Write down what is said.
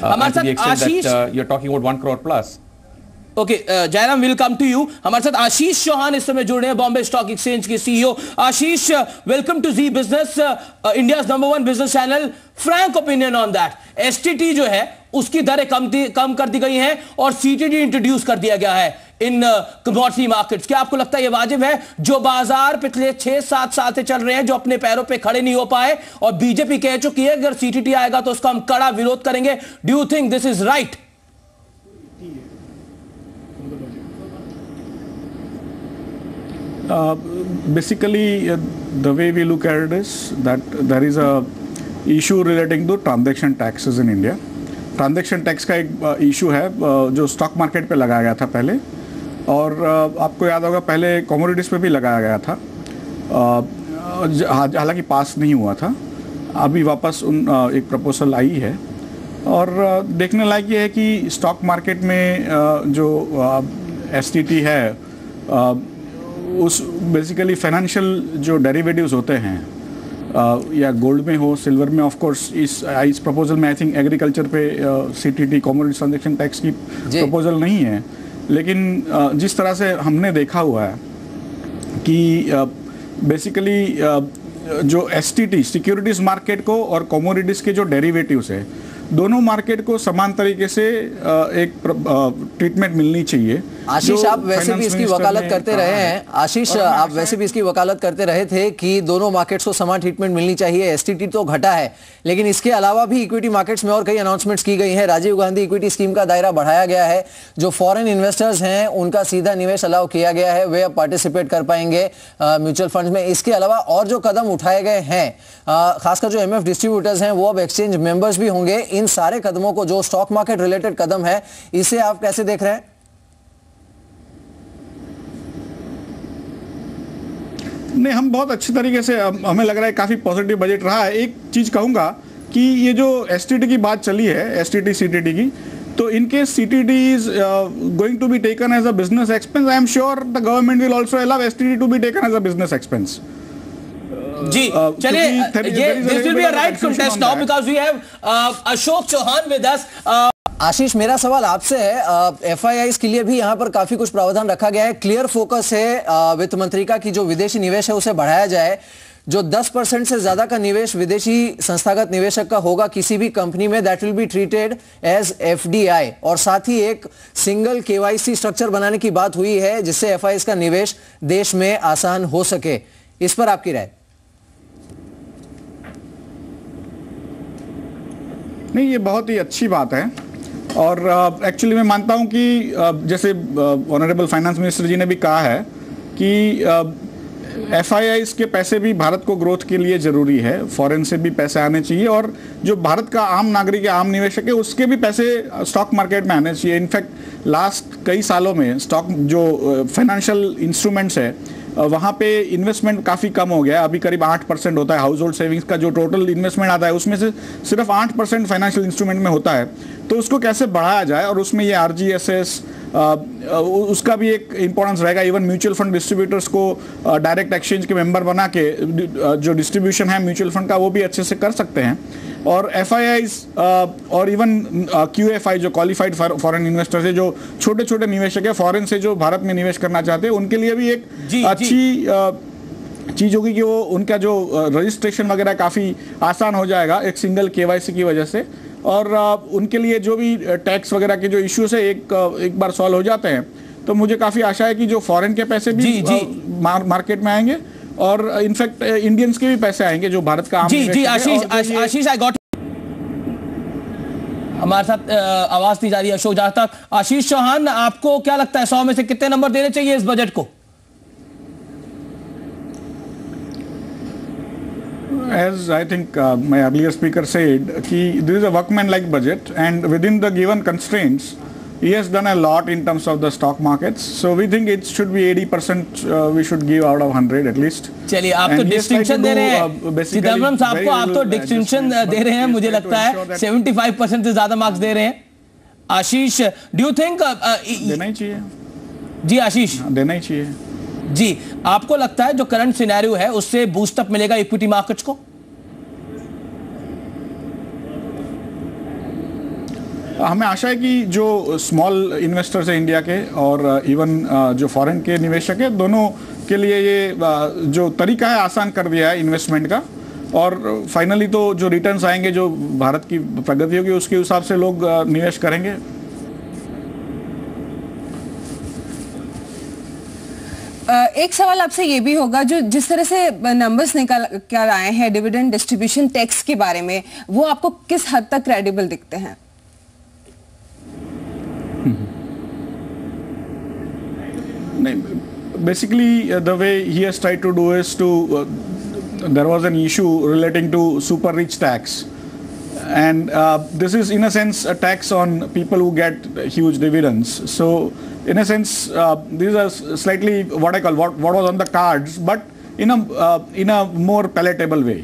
हमारे to the साथ extent Ashish, that you're talking about 1 crore plus. Okay Jairam, will come to you. हमारे साथ आशीष चौहान इस समय जुड़ रहे हैं, बॉम्बे स्टॉक एक्सचेंज के CEO. Ashish, welcome to Zee Business, India's number 1 business channel. Frank opinion on that, STT जो है उसकी दरें कम कर दी गई हैं और सीटीडी इंट्रोड्यूस कर दिया गया है इन कमोडिटी मार्केट्स। क्या आपको लगता है यह वाजिब है? जो बाजार पिछले 6-7 साल से चल रहे हैं, जो अपने पैरों पे खड़े नहीं हो पाए, और बीजेपी कह चुकी है अगर सीटीटी आएगा तो उसका हम कड़ा विरोध करेंगे। Do you think this is right? Basically, the way we look at it is that there is a issue relating to transaction taxes in India. Transaction tax का एक इशू है जो स्टॉक मार्केट पे लगाया गया था पहले, और आपको याद होगा पहले कमोडिटीज़ पे भी लगाया गया था, हालांकि पास नहीं हुआ था। अभी वापस एक प्रपोजल आई है, और देखने लायक ये है कि स्टॉक मार्केट में जो एसटीटी है उस बेसिकली फाइनेंशियल जो डेरिवेटिव्स होते हैं, या गोल्ड में हो, सिल्वर में, ऑफ कोर्स इस प्रपोजल में आई थिंक एग्रीकल्चर पे सीटीटी कमोडिटी ट्रांजैक्शन टैक्स की प्रपोजल नहीं है, लेकिन जिस तरह से हमने देखा हुआ है कि बेसिकली जो एसटीटी सिक्योरिटीज मार्केट को और कमोडिटीज के जो डेरिवेटिव्स है, दोनों मार्केट को समान तरीके से एक ट्रीटमेंट मिलनी चाहिए। आशीष, आप वैसे भी इसकी वकालत करते रहे हैं। आशीष, आप वैसे भी इसकी वकालत करते रहे थे कि दोनों मार्केट्स को समान ट्रीटमेंट मिलनी चाहिए। एसटीटी तो घटा है, लेकिन इसके अलावा भी इक्विटी मार्केट्स में और कई अनाउंसमेंट्स की गई हैं। राजीव गांधी इक्विटी स्कीम का दायरा बढ़ाया गया है। जो फॉरेन इन्वेस्टर्स हैं उनका सीधा निवेश अलाउ किया गया है, वे अब पार्टिसिपेट कर पाएंगे म्यूचुअल फंड में। इसके अलावा और जो कदम उठाए गए हैं, खासकर जो एमएफ डिस्ट्रीब्यूटर्स हैं वो अब एक्सचेंज मेंबर्स भी होंगे। इन सारे कदमों को, जो स्टॉक मार्केट रिलेटेड कदम है, इसे आप कैसे देख रहे हैं? नहीं, हम बहुत अच्छे तरीके से, हमें लग रहा है काफ़ी पॉजिटिव बजट रहा है। एक चीज़ कहूँगा कि ये जो एसटीटी की बात चली है, एसटीटी सीटीटी की, तो इनके CTT is going to be taken as a business expense, I am sure the government will also allow STT to be taken as a business expense. जी चलिए, ये this will be a right contest now because we have Ashok Chauhan with us. Ashish, मेरा सवाल आपसे है, FIIs के लिए भी यहाँ पर काफी कुछ प्रावधान रखा गया है। क्लियर फोकस है वित्त मंत्री का कि जो विदेशी निवेश है उसे बढ़ाया जाए। जो 10% से ज्यादा का निवेश विदेशी संस्थागत निवेशक का होगा किसी भी कंपनी में, that will be treated as FDI. और साथ ही एक सिंगल केवाईसी स्ट्रक्चर बनाने की बात हुई है जिससे एफआईआईज का निवेश देश में आसान हो सके। इस पर आपकी राय? नहीं, ये बहुत ही अच्छी बात है, और एक्चुअली मैं मानता हूं कि जैसे ऑनरेबल फाइनेंस मिनिस्टर जी ने भी कहा है कि एफआईआईज के पैसे भी भारत को ग्रोथ के लिए ज़रूरी है, फॉरेन से भी पैसे आने चाहिए, और जो भारत का आम नागरिक है, आम निवेशक है, उसके भी पैसे स्टॉक मार्केट में आने चाहिए। इनफैक्ट लास्ट कई सालों में स्टॉक जो फाइनेंशियल इंस्ट्रूमेंट्स है वहाँ पे इन्वेस्टमेंट काफ़ी कम हो गया है। अभी करीब 8% होता है हाउस होल्ड सेविंग्स का जो टोटल इन्वेस्टमेंट आता है, उसमें से सिर्फ 8% फाइनेंशियल इंस्ट्रूमेंट में होता है। तो उसको कैसे बढ़ाया जाए, और उसमें ये आरजीएसएस उसका भी एक इंपॉर्टेंस रहेगा। इवन म्यूचुअल फंड डिस्ट्रीब्यूटर्स को डायरेक्ट एक्सचेंज के मेंबर बना के जो डिस्ट्रीब्यूशन है म्यूचुअल फंड का वो भी अच्छे से कर सकते हैं। और एफआईआईज और इवन क्यूएफआई जो क्वालिफाइड फॉरेन इन्वेस्टर्स है, जो छोटे छोटे निवेशक है फॉरेन से जो भारत में निवेश करना चाहते हैं, उनके लिए भी एक अच्छी चीज़ होगी कि वो उनका जो रजिस्ट्रेशन वगैरह काफ़ी आसान हो जाएगा एक सिंगल केवाईसी की वजह से। और उनके लिए जो भी टैक्स वगैरह के जो इश्यूज है एक बार सॉल्व हो जाते हैं, तो मुझे काफ़ी आशा है कि जो फॉरेन के पैसे भी मार्केट में आएंगे, और इनफैक्ट इंडियंस के भी पैसे आएंगे जो भारत का आम आशीष आई गॉट हमारे साथ आवाज दी जा रही है अशोक जहां तक। आशीष चौहान, आपको क्या लगता है 100 में से कितने नंबर देने चाहिए इस बजट को? As I think my earlier speaker said, this is a workman-like budget, and within the given constraints, he has done a lot in terms of the stock markets. So we think it should be 80% we should give out of 100 at least. चलिए, आप तो distinction दे रहे हैं चिदम्बरम साहब को, आप तो distinction दे रहे हैं, मुझे लगता है 75% से ज्यादा मार्क्स दे रहे हैं। आशीष, डू यू थिंक देना ही चाहिए? जी आशीष, देना ही चाहिए जी। आपको लगता है जो करंट सिनेरियो है उससे बूस्ट अप मिलेगा इक्विटी मार्केट्स को? हमें आशा है कि जो स्मॉल इन्वेस्टर्स हैं इंडिया के और इवन जो फॉरेन के निवेशक हैं, दोनों के लिए ये जो तरीका है आसान कर दिया है इन्वेस्टमेंट का। और फाइनली तो जो रिटर्न्स आएंगे, जो भारत की प्रगति होगी, उसके हिसाब से लोग निवेश करेंगे। एक सवाल आपसे ये भी होगा, जो जिस तरह से नंबर्स निकल कर आए हैं डिविडेंड डिस्ट्रीब्यूशन टैक्स के बारे में, वो आपको किस हद तक क्रेडिबल दिखते हैं? नहीं, basically the way he has tried to do is to there was an issue relating to super rich tax, and this is in a sense a tax on people who get huge dividends. So in a sense these are slightly what I call what was on the cards, but in a more palatable way.